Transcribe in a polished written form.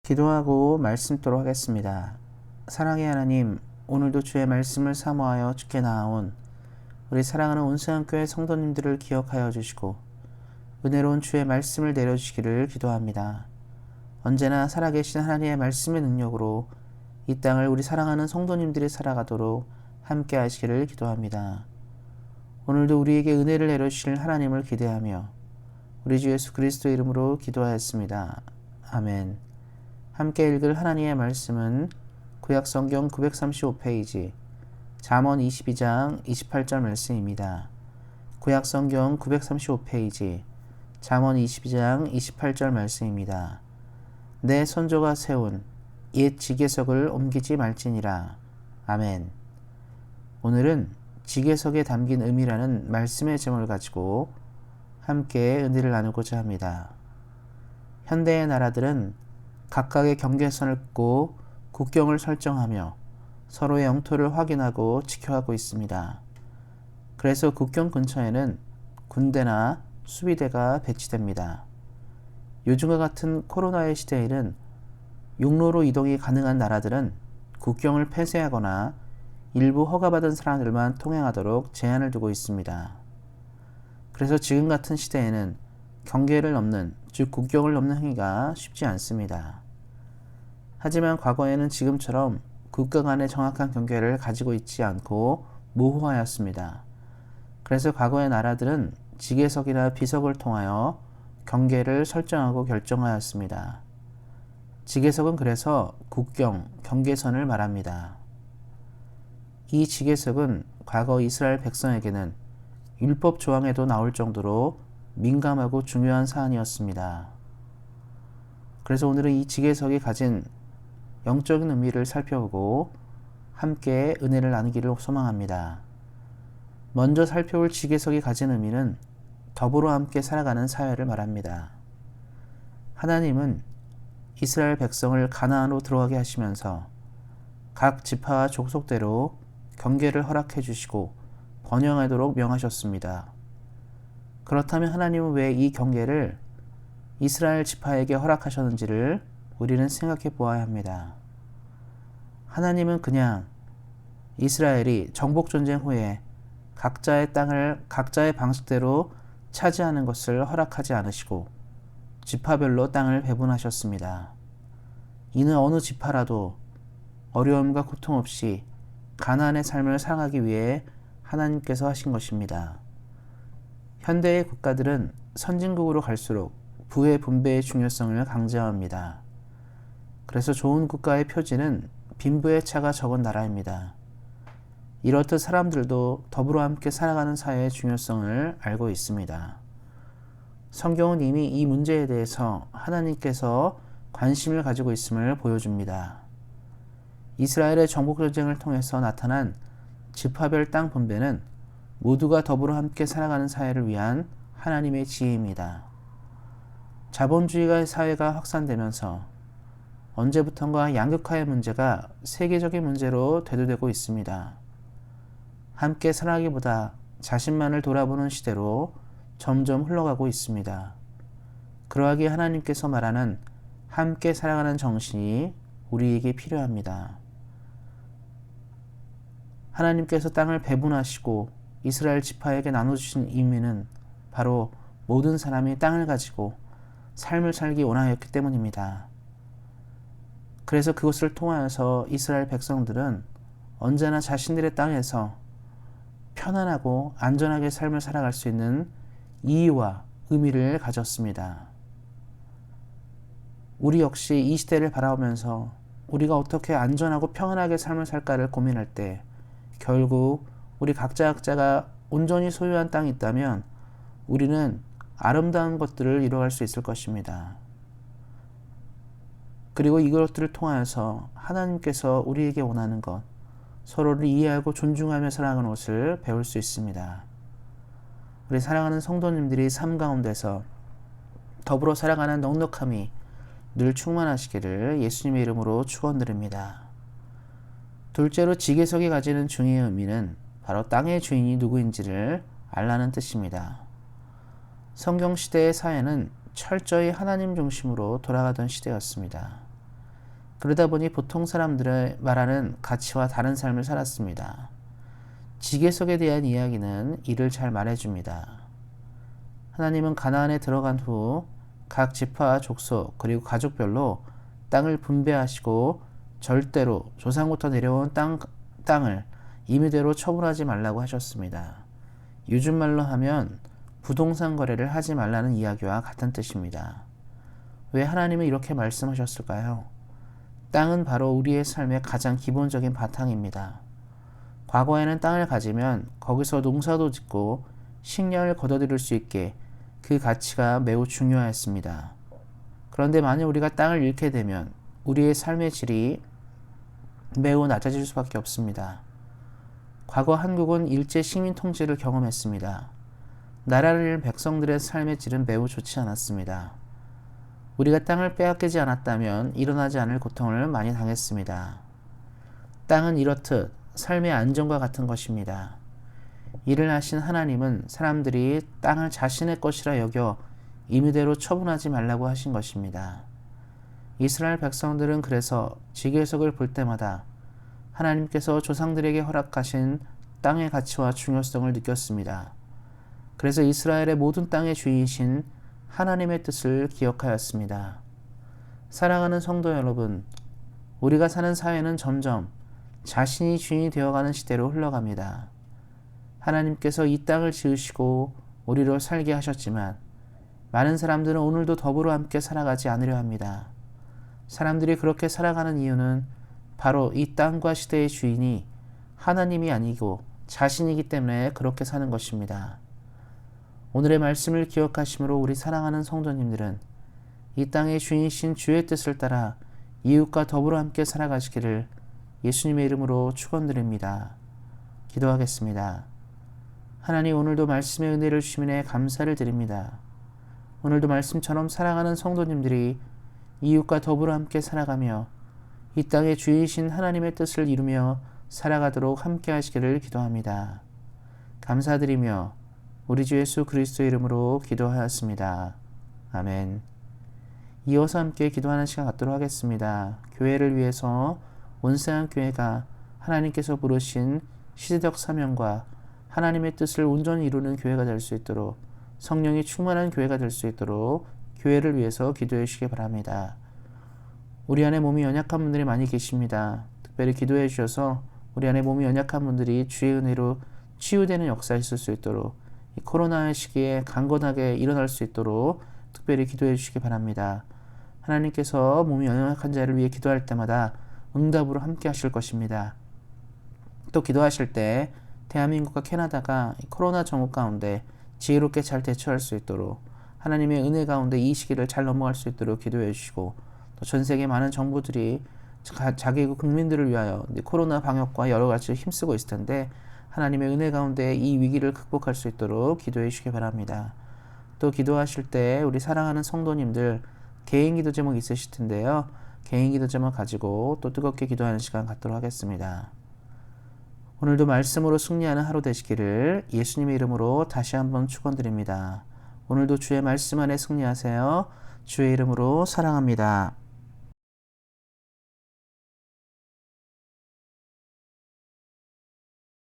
기도하고 말씀토록 하겠습니다. 사랑의 하나님, 오늘도 주의 말씀을 사모하여 주께 나아온 우리 사랑하는 온수한교회 성도님들을 기억하여 주시고 은혜로운 주의 말씀을 내려주시기를 기도합니다. 언제나 살아계신 하나님의 말씀의 능력으로 이 땅을 우리 사랑하는 성도님들이 살아가도록 함께 하시기를 기도합니다. 오늘도 우리에게 은혜를 내려주실 하나님을 기대하며 우리 주 예수 그리스도의 이름으로 기도하였습니다. 아멘. 함께 읽을 하나님의 말씀은 구약성경 935페이지 잠언 22장 28절 말씀입니다. 구약성경 935페이지 잠언 22장 28절 말씀입니다. 내 선조가 세운 옛 지계석을 옮기지 말지니라. 아멘. 오늘은 지계석에 담긴 의미라는 말씀의 제목을 가지고 함께 은혜를 나누고자 합니다. 현대의 나라들은 각각의 경계선을 긋고 국경을 설정하며 서로의 영토를 확인하고 지켜가고 있습니다. 그래서 국경 근처에는 군대나 수비대가 배치됩니다. 요즘과 같은 코로나의 시대에는 육로로 이동이 가능한 나라들은 국경을 폐쇄하거나 일부 허가받은 사람들만 통행하도록 제한을 두고 있습니다. 그래서 지금 같은 시대에는 경계를 넘는, 즉 국경을 넘는 행위가 쉽지 않습니다. 하지만 과거에는 지금처럼 국가 간의 정확한 경계를 가지고 있지 않고 모호하였습니다. 그래서 과거의 나라들은 지계석이나 비석을 통하여 경계를 설정하고 결정하였습니다. 지계석은 그래서 국경, 경계선을 말합니다. 이 지계석은 과거 이스라엘 백성에게는 율법 조항에도 나올 정도로 민감하고 중요한 사안이었습니다. 그래서 오늘은 이 지계석이 가진 영적인 의미를 살펴보고 함께 은혜를 나누기를 소망합니다. 먼저 살펴볼 지계석이 가진 의미는 더불어 함께 살아가는 사회를 말합니다. 하나님은 이스라엘 백성을 가나안으로 들어가게 하시면서 각 지파와 족속대로 경계를 허락해 주시고 번영하도록 명하셨습니다. 그렇다면 하나님은 왜 이 경계를 이스라엘 지파에게 허락하셨는지를 우리는 생각해 보아야 합니다. 하나님은 그냥 이스라엘이 정복전쟁 후에 각자의 땅을 각자의 방식대로 차지하는 것을 허락하지 않으시고 지파별로 땅을 배분하셨습니다. 이는 어느 지파라도 어려움과 고통 없이 가나안의 삶을 살아가기 위해 하나님께서 하신 것입니다. 현대의 국가들은 선진국으로 갈수록 부의 분배의 중요성을 강조합니다. 그래서 좋은 국가의 표지는 빈부의 차가 적은 나라입니다. 이렇듯 사람들도 더불어 함께 살아가는 사회의 중요성을 알고 있습니다. 성경은 이미 이 문제에 대해서 하나님께서 관심을 가지고 있음을 보여줍니다. 이스라엘의 정복전쟁을 통해서 나타난 지파별 땅 분배는 모두가 더불어 함께 살아가는 사회를 위한 하나님의 지혜입니다. 자본주의의 사회가 확산되면서 언제부턴가 양극화의 문제가 세계적인 문제로 대두되고 있습니다. 함께 살아가기보다 자신만을 돌아보는 시대로 점점 흘러가고 있습니다. 그러하기에 하나님께서 말하는 함께 살아가는 정신이 우리에게 필요합니다. 하나님께서 땅을 배분하시고 이스라엘 지파에게 나눠주신 의미는 바로 모든 사람이 땅을 가지고 삶을 살기 원하였기 때문입니다. 그래서 그것을 통하여서 이스라엘 백성들은 언제나 자신들의 땅에서 편안하고 안전하게 삶을 살아갈 수 있는 이유와 의미를 가졌습니다. 우리 역시 이 시대를 바라보면서 우리가 어떻게 안전하고 평안하게 삶을 살까를 고민할 때 결국 우리 각자가 온전히 소유한 땅이 있다면 우리는 아름다운 것들을 이뤄갈 수 있을 것입니다. 그리고 이것들을 통하여서 하나님께서 우리에게 원하는 것, 서로를 이해하고 존중하며 살아가는 것을 배울 수 있습니다. 우리 사랑하는 성도님들이 삶 가운데서 더불어 살아가는 넉넉함이 늘 충만하시기를 예수님의 이름으로 축원드립니다. 둘째로 지계석이 가지는 중요한 의미는 바로 땅의 주인이 누구인지를 알라는 뜻입니다. 성경시대의 사회는 철저히 하나님 중심으로 돌아가던 시대였습니다. 그러다 보니 보통 사람들의 말하는 가치와 다른 삶을 살았습니다. 지계석에 대한 이야기는 이를 잘 말해줍니다. 하나님은 가나안에 들어간 후 각 지파, 족속, 그리고 가족별로 땅을 분배하시고 절대로 조상부터 내려온 땅을 임의대로 처분하지 말라고 하셨습니다. 요즘 말로 하면 부동산 거래를 하지 말라는 이야기와 같은 뜻입니다. 왜 하나님은 이렇게 말씀하셨을까요? 땅은 바로 우리의 삶의 가장 기본적인 바탕입니다. 과거에는 땅을 가지면 거기서 농사도 짓고 식량을 거둬들일 수 있게 그 가치가 매우 중요했습니다. 그런데 만약 우리가 땅을 잃게 되면 우리의 삶의 질이 매우 낮아질 수밖에 없습니다. 과거 한국은 일제 식민 통치를 경험했습니다. 나라를 잃은 백성들의 삶의 질은 매우 좋지 않았습니다. 우리가 땅을 빼앗기지 않았다면 일어나지 않을 고통을 많이 당했습니다. 땅은 이렇듯 삶의 안정과 같은 것입니다. 이를 하신 하나님은 사람들이 땅을 자신의 것이라 여겨 임의대로 처분하지 말라고 하신 것입니다. 이스라엘 백성들은 그래서 지계석을 볼 때마다 하나님께서 조상들에게 허락하신 땅의 가치와 중요성을 느꼈습니다. 그래서 이스라엘의 모든 땅의 주인이신 하나님의 뜻을 기억하였습니다. 사랑하는 성도 여러분, 우리가 사는 사회는 점점 자신이 주인이 되어가는 시대로 흘러갑니다. 하나님께서 이 땅을 지으시고 우리로 살게 하셨지만 많은 사람들은 오늘도 더불어 함께 살아가지 않으려 합니다. 사람들이 그렇게 살아가는 이유는 바로 이 땅과 시대의 주인이 하나님이 아니고 자신이기 때문에 그렇게 사는 것입니다. 오늘의 말씀을 기억하심으로 우리 사랑하는 성도님들은 이 땅의 주인이신 주의 뜻을 따라 이웃과 더불어 함께 살아가시기를 예수님의 이름으로 축원드립니다. 기도하겠습니다. 하나님, 오늘도 말씀의 은혜를 주시미에 감사를 드립니다. 오늘도 말씀처럼 사랑하는 성도님들이 이웃과 더불어 함께 살아가며 이 땅의 주인이신 하나님의 뜻을 이루며 살아가도록 함께 하시기를 기도합니다. 감사드리며 우리 주 예수 그리스도의 이름으로 기도하였습니다. 아멘. 이어서 함께 기도하는 시간 갖도록 하겠습니다. 교회를 위해서 온세한 교회가 하나님께서 부르신 시대적 사명과 하나님의 뜻을 온전히 이루는 교회가 될 수 있도록, 성령이 충만한 교회가 될 수 있도록 교회를 위해서 기도해 주시기 바랍니다. 우리 안에 몸이 연약한 분들이 많이 계십니다. 특별히 기도해 주셔서 우리 안에 몸이 연약한 분들이 주의 은혜로 치유되는 역사가 있을 수 있도록, 이 코로나의 시기에 강건하게 일어날 수 있도록 특별히 기도해 주시기 바랍니다. 하나님께서 몸이 연약한 자를 위해 기도할 때마다 응답으로 함께 하실 것입니다. 또 기도하실 때 대한민국과 캐나다가 코로나 정국 가운데 지혜롭게 잘 대처할 수 있도록, 하나님의 은혜 가운데 이 시기를 잘 넘어갈 수 있도록 기도해 주시고, 또 전 세계 많은 정부들이 자기 국민들을 위하여 코로나 방역과 여러 가지 힘쓰고 있을 텐데 하나님의 은혜 가운데 이 위기를 극복할 수 있도록 기도해 주시기 바랍니다. 또 기도하실 때 우리 사랑하는 성도님들 개인 기도 제목 있으실 텐데요. 개인 기도 제목 가지고 또 뜨겁게 기도하는 시간 갖도록 하겠습니다. 오늘도 말씀으로 승리하는 하루 되시기를 예수님의 이름으로 다시 한번 축원드립니다. 오늘도 주의 말씀 안에 승리하세요. 주의 이름으로 사랑합니다.